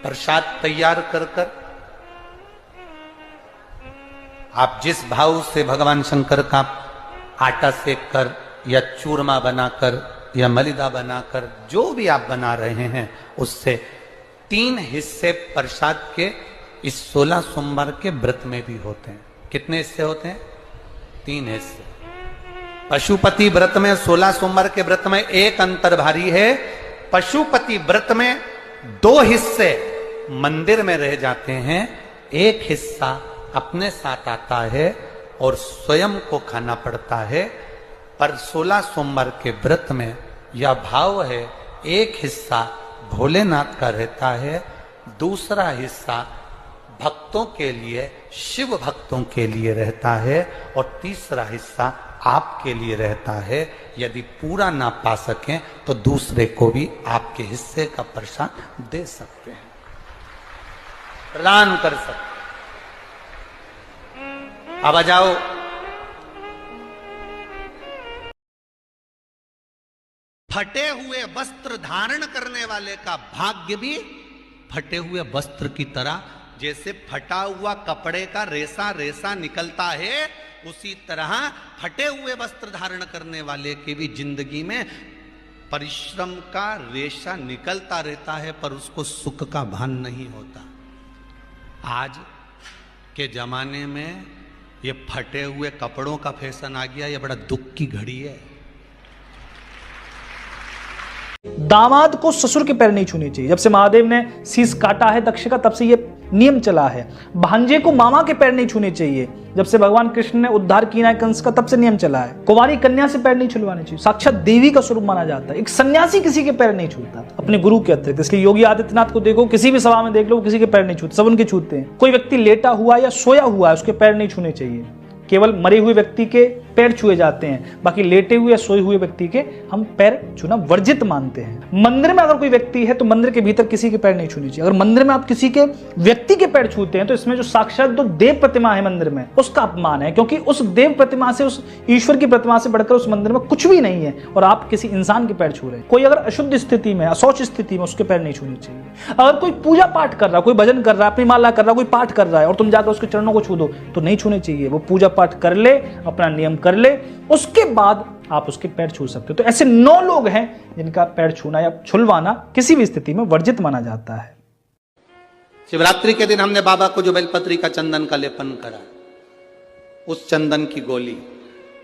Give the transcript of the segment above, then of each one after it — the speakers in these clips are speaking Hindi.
प्रसाद तैयार कर कर आप जिस भाव से भगवान शंकर का आटा सेक कर या चूरमा बनाकर या मलिदा बनाकर जो भी आप बना रहे हैं उससे 3 हिस्से प्रसाद के इस 16 सोमवार के व्रत में भी होते हैं। कितने हिस्से होते हैं? 3 हिस्से। पशुपति व्रत में 16 सोमवार के व्रत में एक अंतर भारी है। पशुपति व्रत में 2 हिस्से मंदिर में रह जाते हैं, एक हिस्सा अपने साथ आता है और स्वयं को खाना पड़ता है। पर 16 सोमवार के व्रत में यह भाव है, एक हिस्सा भोलेनाथ का रहता है, दूसरा हिस्सा भक्तों के लिए, शिव भक्तों के लिए रहता है और तीसरा हिस्सा आपके लिए रहता है। यदि पूरा ना पा सकें तो दूसरे को भी आपके हिस्से का प्रसाद दे सकते हैं, प्रदान कर सकते हैं। अब आ जाओ फटे हुए वस्त्र धारण करने वाले का भाग्य भी फटे हुए वस्त्र की तरह, जैसे फटा हुआ कपड़े का रेसा रेसा निकलता है, उसी तरह फटे हुए वस्त्र धारण करने वाले की भी जिंदगी में परिश्रम का रेशा निकलता रहता है, पर उसको सुख का भान नहीं होता। आज के जमाने में ये फटे हुए कपड़ों का फैशन आ गया, ये बड़ा दुख की घड़ी है। दामाद को ससुर के पैर नहीं छूने चाहिए। जब से महादेव ने शीश काटा है दक्ष का, तब से ये नियम चला है। भांजे को मामा के पैर नहीं छूने चाहिए। जब से भगवान कृष्ण ने उद्धार किया है कंस का, तब से नियम चला है। कुंवारी कन्या से पैर नहीं छुलवाने चाहिए, साक्षात देवी का स्वरूप माना जाता है। एक सन्यासी किसी के पैर नहीं छूता अपने गुरु के अतिरिक्त। इसलिए योगी आदित्यनाथ को देखो, किसी भी सभा में देख लो, किसी के पैर नहीं छूते, सब उनके छूते हैं। कोई व्यक्ति लेटा हुआ या सोया हुआ है, उसके पैर नहीं छूने चाहिए। केवल मरे हुए व्यक्ति के पैर छुए जाते हैं, बाकी लेटे हुए या सोए हुए व्यक्ति के हम पैर छूना वर्जित मानते हैं। मंदिर में अगर कोई व्यक्ति है तो मंदिर के भीतर किसी के पैर नहीं छूने चाहिए। अगर मंदिर में आप किसी के व्यक्ति के पैर छूते हैं तो इसमें जो साक्षात जो देव प्रतिमा है मंदिर में, उसका अपमान है, क्योंकि उस देव प्रतिमा से, उस ईश्वर की प्रतिमा से बढ़कर उस मंदिर में कुछ भी नहीं है और आप किसी इंसान के पैर छू रहे हैं। कोई अगर अशुद्ध स्थिति में, अशौच स्थिति में, उसके पैर नहीं छूने चाहिए। अगर कोई पूजा पाठ कर रहा है, कोई भजन कर रहा है, अपनी माला कर रहा है, कोई पाठ कर रहा है और तुम जाकर उसके चरणों को छू दो तो नहीं छूने चाहिए। वो पूजा पाठ कर ले, अपना नियम कर ले, उसके बाद आप उसके पैर छू सकते हो। तो ऐसे 9 लोग हैं जिनका पैर छूना या छुलवाना किसी भी स्थिति में वर्जित माना जाता है। शिवरात्रि के दिन हमने बाबा को जो बेलपत्री का चंदन का लेपन करा, उस चंदन की गोली,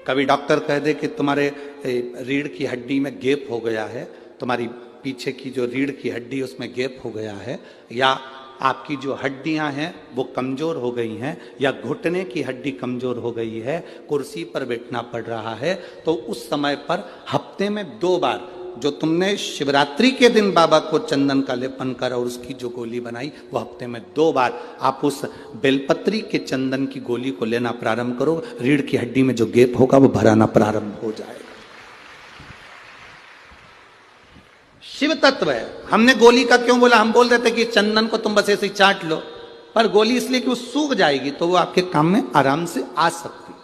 कभी डॉक्टर कह दे कि तुम्हारे रीढ़ की हड्डी में गैप हो गया है, तुम्हारी पीछे की जो रीढ़ की हड्डी उसमें गैप हो गया है, या आपकी जो हड्डियां हैं वो कमजोर हो गई हैं, या घुटने की हड्डी कमजोर हो गई है, कुर्सी पर बैठना पड़ रहा है, तो उस समय पर हफ्ते में 2 बार जो तुमने शिवरात्रि के दिन बाबा को चंदन का लेपन करा और उसकी जो गोली बनाई, वो हफ्ते में 2 बार आप उस बेलपत्री के चंदन की गोली को लेना प्रारंभ करो। रीढ़ की हड्डी में जो गैप होगा वो भराना प्रारंभ हो जाएगा। शिव तत्व है। हमने गोली का क्यों बोला? हम बोल रहे थे कि चंदन को तुम बस ऐसे ही चाट लो, पर गोली इसलिए कि वो सूख जाएगी तो वो आपके काम में आराम से आ सकती है।